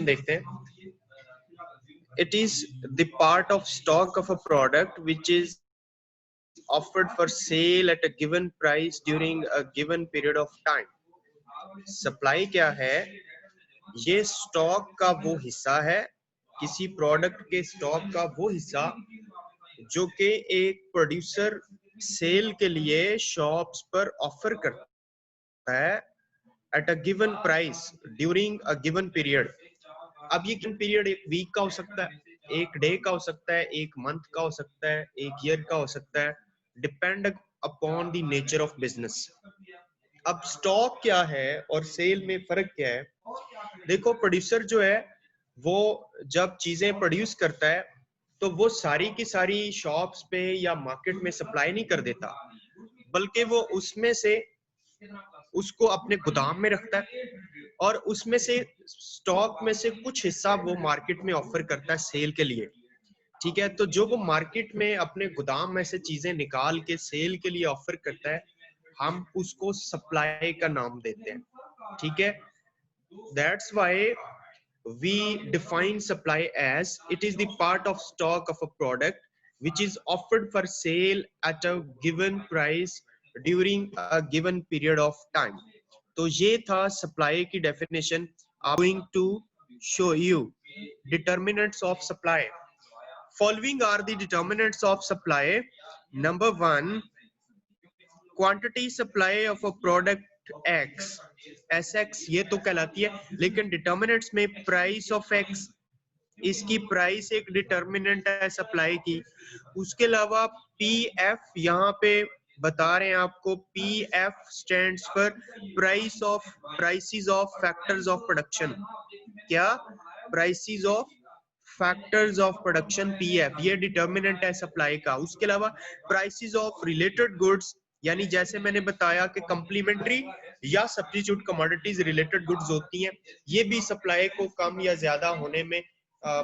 देखते हैं। It is the part of stock of a product which is offered for sale at a given price during a given period of time. Supply क्या है? ये stock का वो हिस्सा है, किसी प्रोडक्ट के स्टॉक का वो हिस्सा जो कि एक प्रोड्यूसर सेल के लिए शॉप्स पर ऑफर करता है at a given price during a given period. अब ये गिवन पीरियड एक वीक का हो सकता है, एक डे का हो सकता है, एक मंथ का हो सकता है, एक ईयर का हो सकता है, depend upon the nature of business. अब स्टॉक क्या है और सेल में फर्क क्या है? देखो, प्रोड्यूसर जो है वो जब चीजें प्रोड्यूस करता है तो वो सारी की सारी शॉप्स पे या मार्केट में सप्लाई नहीं कर देता, बल्कि वो उसमें से उसको अपने गोदाम में रखता है और उसमें से स्टॉक में से कुछ हिस्सा वो मार्केट में ऑफर करता है सेल के लिए। ठीक है, तो जो वो मार्केट में अपने गोदाम में से चीजें निकाल के सेल के लिए ऑफर करता है, हम उसको सप्लाई का नाम देते हैं। ठीक है, that's why we define supply as it is the part of stock of a product which is offered for sale at a given price during a given period of time. तो ये था supply की definition. Going to show you determinants of supply. Following are the determinants of supply. Number 1, quantity supply of a product x, S x ये तो कहलाती है, लेकिन determinants में प्राइस ऑफ एक्स, इसकी प्राइस एक डिटर्मिनेंट है सप्लाई की। उसके अलावा पी एफ यहाँ पे बता रहे हैं आपको, P F stands for price of prices of factors of production. क्या? Prices of factors of production, PF, ये डिटर्मिनेंट है सप्लाई का। उसके अलावा प्राइसेस ऑफ रिलेटेड गुड्स, यानी जैसे मैंने बताया कि कंप्लीमेंट्री या सब्स्टिट्यूट कमोडिटीज रिलेटेड गुड्स होती हैं, ये भी सप्लाई को कम या ज्यादा होने में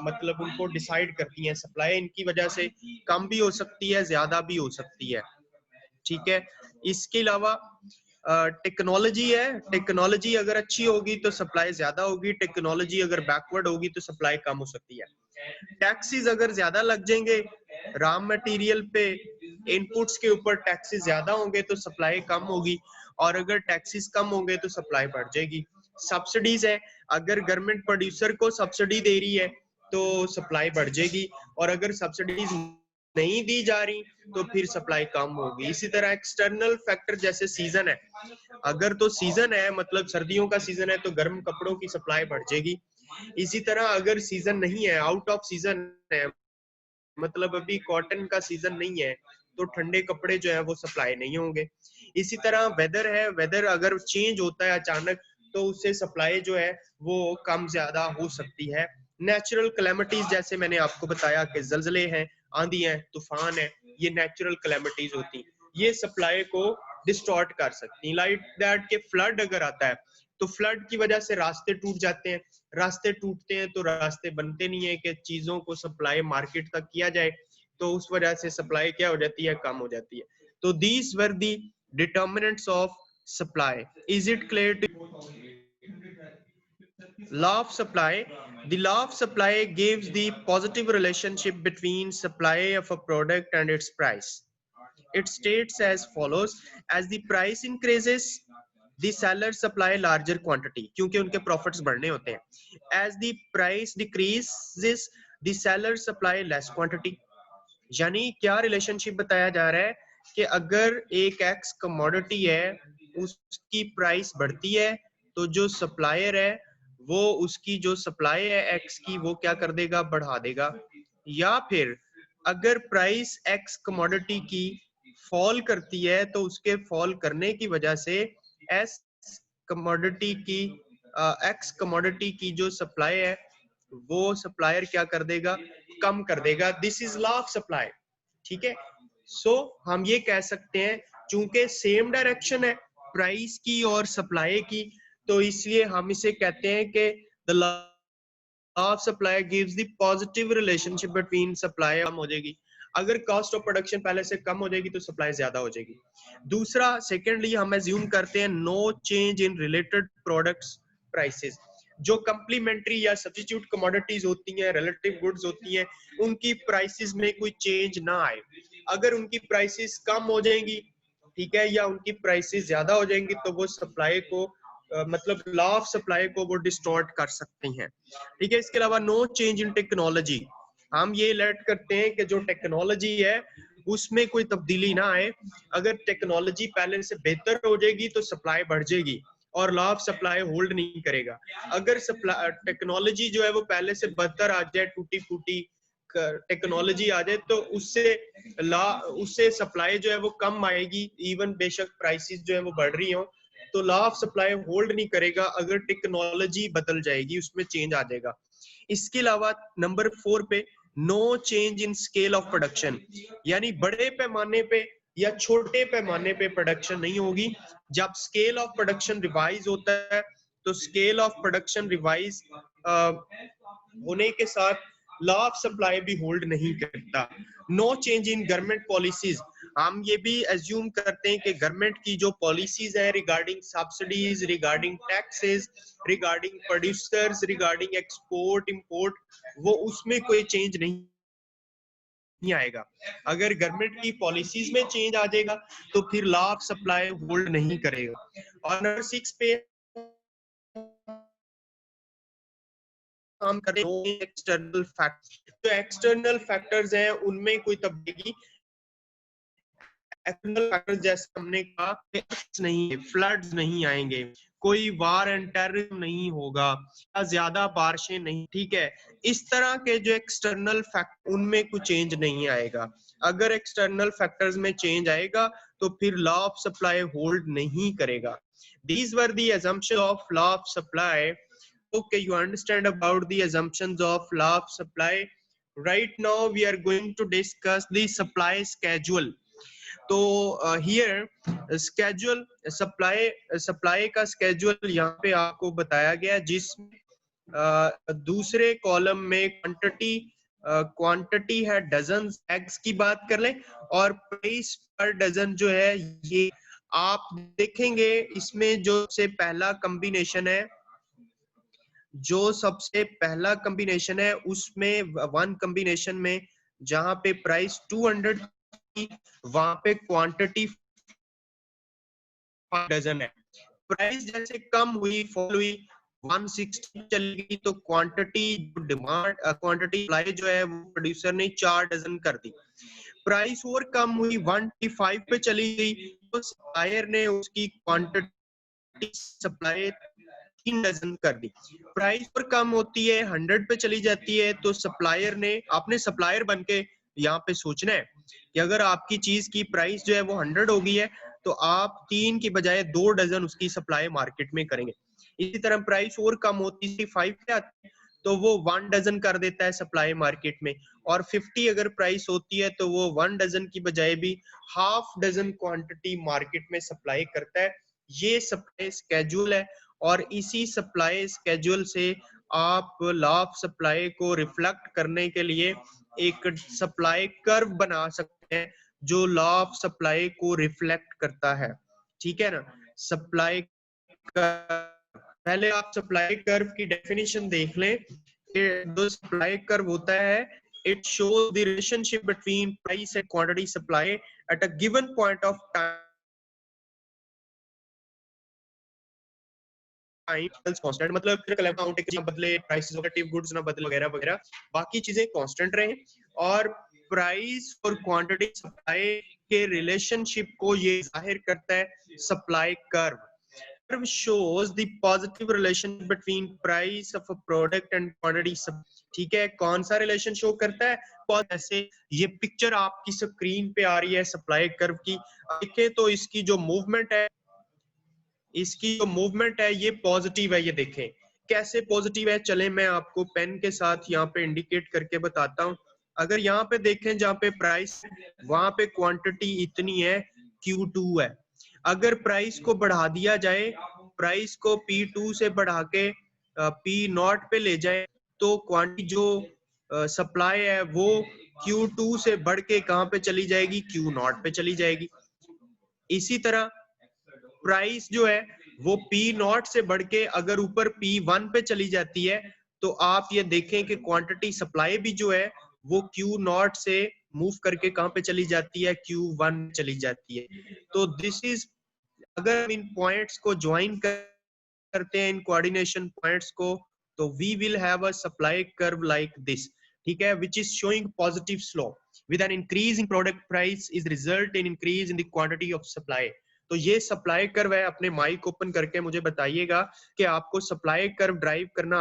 मतलब उनको डिसाइड करती हैं। सप्लाई इनकी वजह से कम भी हो सकती है, ज्यादा भी हो सकती है। ठीक है, इसके अलावा टेक्नोलॉजी है, टेक्नोलॉजी अगर अच्छी होगी तो सप्लाई ज्यादा होगी, टेक्नोलॉजी अगर बैकवर्ड होगी तो सप्लाई कम हो सकती है। टैक्सेस अगर ज्यादा लग जाएंगे रॉ मटेरियल पे, इनपुट्स के ऊपर टैक्सेस ज्यादा होंगे तो सप्लाई कम होगी, और अगर टैक्सेस कम होंगे तो सप्लाई बढ़ जाएगी। सब्सिडीज है, अगर गवर्नमेंट प्रोड्यूसर को सब्सिडी दे रही है तो सप्लाई बढ़ जाएगी, और अगर सब्सिडीज नहीं दी जा रही तो फिर सप्लाई कम होगी। इसी तरह एक्सटर्नल फैक्टर जैसे सीजन है, अगर तो सीजन है मतलब सर्दियों का सीजन है तो गर्म कपड़ों की सप्लाई बढ़ जाएगी। इसी तरह अगर सीजन नहीं है, आउट ऑफ सीजन है, मतलब अभी कॉटन का सीजन नहीं है, तो ठंडे कपड़े जो है वो सप्लाई नहीं होंगे। इसी तरह वेदर है, वेदर अगर चेंज होता है अचानक तो उससे सप्लाई जो है वो कम ज्यादा हो सकती है। नेचुरल कैलेमिटीज जैसे मैंने आपको बताया कि जलजले हैं, आंधी है, तूफान है, ये नेचुरल कैलेमिटीज होती, ये सप्लाई को डिस्टॉर्ट कर सकती हैं। लाइक दैट के फ्लड अगर आता है तो फ्लड की वजह से रास्ते टूट जाते हैं, रास्ते टूटते हैं तो रास्ते बनते नहीं है कि चीजों को सप्लाई मार्केट तक किया जाए, तो उस वजह से सप्लाई क्या हो जाती है, कम हो जाती है। तो these were the determinants of supply. Is it clear too? Law of supply. The law of supply gives the positive relationship between supply of a product and its price. It states as follows: as the price increases, the sellers supply larger quantity, क्योंकि उनके profits बढ़ने होते हैं. As the price decreases, the sellers supply less quantity. यानी क्या relationship बताया जा रहा है कि अगर एक एक्स कमोडिटी है, उसकी प्राइस बढ़ती है तो जो सप्लायर है वो उसकी जो सप्लाई है एक्स की वो क्या कर देगा, बढ़ा देगा। या फिर अगर प्राइस एक्स कमोडिटी की फॉल करती है तो उसके फॉल करने की वजह से एस कमोडिटी की एक्स कमोडिटी की जो सप्लाई है वो सप्लायर क्या कर देगा, कम कर देगा। This is law of supply. ठीक है, सो हम ये कह सकते हैं चूंकि सेम डायरेक्शन है प्राइस की और सप्लाई की, तो इसलिए हम इसे कहते हैं कि the law of supply gives the positive relationship between supply कम हो जाएगी। अगर कॉस्ट ऑफ प्रोडक्शन पहले से कम हो जाएगी तो सप्लाई ज्यादा हो जाएगी। दूसरा, सेकेंडली हम एज्यूम करते हैं no change in related products prices. जो कंप्लीमेंट्री या सब्स्टिट्यूट कमोडिटीज होती हैं, रिलेटिव गुड्स होती हैं, उनकी प्राइसेस में कोई चेंज ना आए। अगर उनकी प्राइसेस कम हो जाएंगी, ठीक है, या उनकी प्राइसेस ज्यादा हो जाएंगी, तो वो सप्लाई को मतलब लॉ ऑफ सप्लाई को वो डिस्टॉर्ट कर सकती हैं, ठीक है। इसके अलावा नो चेंज इन टेक्नोलॉजी, हम ये लेट करते हैं कि जो टेक्नोलॉजी है उसमें कोई तब्दीली ना आए। अगर टेक्नोलॉजी पहले से बेहतर हो जाएगी तो सप्लाई बढ़ जाएगी और लॉ ऑफ सप्लाई होल्ड नहीं करेगा। अगर सप्लाई टेक्नोलॉजी जो है वो पहले से बदतर आ जाए, टूटी फूटी टेक्नोलॉजी आ जाए, तो उससे सप्लाई जो है वो कम आएगी, इवन बेशक प्राइसेस जो है वो बढ़ रही हो, तो लॉ ऑफ सप्लाई होल्ड नहीं करेगा। अगर टेक्नोलॉजी बदल जाएगी, उसमें चेंज आ जाएगा। इसके अलावा नंबर 4 पे no change in scale of production, यानी बड़े पैमाने पे या छोटे पैमाने पे प्रोडक्शन नहीं होगी। जब स्केल ऑफ प्रोडक्शन रिवाइज होता है तो स्केल ऑफ प्रोडक्शन रिवाइज होने के साथ लॉ ऑफ सप्लाई भी होल्ड नहीं करता। No change in government policies, हम ये भी एज्यूम करते हैं कि गवर्नमेंट की जो पॉलिसीज है regarding subsidies, regarding taxes, regarding producers, regarding export import, वो उसमें कोई चेंज नहीं आएगा। अगर गवर्नमेंट की पॉलिसीज में चेंज आ जाएगा तो फिर लॉ ऑफ सप्लाई होल्ड नहीं करेगा। और नंबर 6 पे काम करें एक्सटर्नल फैक्टर्स, जो एक्सटर्नल फैक्टर्स हैं उनमें कोई तब्दीली, एक्सटर्नल फैक्टर्स जैसे हमने कहा नहीं है, फ्लड्स नहीं आएंगे, कोई वार एंड टेररिज्म नहीं होगा, या ज्यादा बारिशें नहीं, ठीक है। इस तरह के जो एक्सटर्नल फैक्टर उनमें कुछ चेंज नहीं आएगा। अगर एक्सटर्नल फैक्टर्स में चेंज आएगा तो फिर लॉ ऑफ सप्लाई होल्ड नहीं करेगा। These were the assumption of law of supply. Okay, you understand about the assumptions of law of supply. Right now we are going to discuss the supply schedule. तो here schedule supply का schedule यहाँ पे आपको बताया गया, जिसमें दूसरे column में क्वांटिटी है डजन एग्स की बात कर लें, और प्राइस पर डजन जो है ये आप देखेंगे। इसमें जो से पहला कॉम्बिनेशन है, जो सबसे पहला कॉम्बिनेशन है उसमें वन कॉम्बिनेशन में जहां पे प्राइस 200 वहां पे क्वांटिटी 5 डजन है। प्राइस जैसे कम हुई, फॉल हुई, 160 चली गई, तो क्वांटिटी डिमांड क्वांटिटी सप्लाई जो है वो प्रोड्यूसर ने 4 डजन कर दी। प्राइस और कम हुई, 155 पे चली गई, तो सप्लायर ने उसकी क्वांटिटी सप्लाई 3 डजन कर दी। प्राइस और कम होती है, 100 पे चली जाती है, तो सप्लायर ने, आपने सप्लायर बन के यहाँ पे सोचना है कि अगर आपकी चीज की प्राइस जो है वो 100 हो गई है तो आप 3 की बजाय 2 डजन उसकी सप्लाई मार्केट में करेंगे। इसी तरह प्राइस और कम होती है, 5 पे आती है, तो वो 1 डजन कर देता है सप्लाई मार्केट में। और 50 अगर प्राइस होती है तो वो 1 डजन की बजाय भी हाफ डजन क्वांटिटी मार्केट में सप्लाई करता है। ये सप्लाई स्केड्यूल है, और इसी सप्लाई स्केड्यूल से आप लॉ ऑफ सप्लाई को रिफ्लेक्ट करने के लिए एक सप्लाई कर्व बना सकते हैं जो लॉ ऑफ सप्लाई को रिफ्लेक्ट करता है, ठीक है ना। सप्लाई पहले आप सप्लाई कर्व की डेफिनेशन देख लें। जो सप्लाई कर्व होता है, it shows the relationship between price and quantity supply at a given point of time constant, मतलब अमाउंट ना बदले, प्राइसेस ऑफ गुड्स ना बदले, वगैरह वगैरह, बाकी चीजें कांस्टेंट रहे। और प्राइस और क्वांटिटी सप्लाई के रिलेशनशिप को ये जाहिर करता है supply curve. Curve shows the positive relation between price of a product and quantity, ठीक है। कौन सा रिलेशन शो करता है? जैसे ये पिक्चर आपकी स्क्रीन पे आ रही है सप्लाई कर्व की, देखें तो इसकी जो मूवमेंट है, ये पॉजिटिव है। ये देखें कैसे पॉजिटिव है, चले मैं आपको पेन के साथ यहाँ पे इंडिकेट करके बताता हूँ। अगर यहाँ पे देखें, जहाँ पे प्राइस, वहां पे क्वांटिटी इतनी है, Q2 है। अगर प्राइस को बढ़ा दिया जाए, प्राइस को P2 से बढ़ा के P0 पे ले जाए, तो क्वांटिटी जो सप्लाई है वो Q2 से बढ़ के कहाँ पे चली जाएगी? Q0 पे चली जाएगी। इसी तरह प्राइस जो है वो P0 से बढ़ के अगर ऊपर P1 पे चली जाती है तो आप ये देखें कि क्वांटिटी सप्लाई भी जो है वो Q0 से मूव करके कहां पे चली जाती है, Q1 चली जाती है। तो दिस इज, अगर हम इन पॉइंट्स को ज्वाइन करते हैं, इन कोऑर्डिनेशन पॉइंट्स को, तो we will have a supply curve like this, ठीक है, which is showing positive slope with an increase in product price is result in increase in the quantity of supply। तो ये supply curve है। अपने mic open करके मुझे बताइएगा कि आपको सप्लाई कर्व ड्राइव करना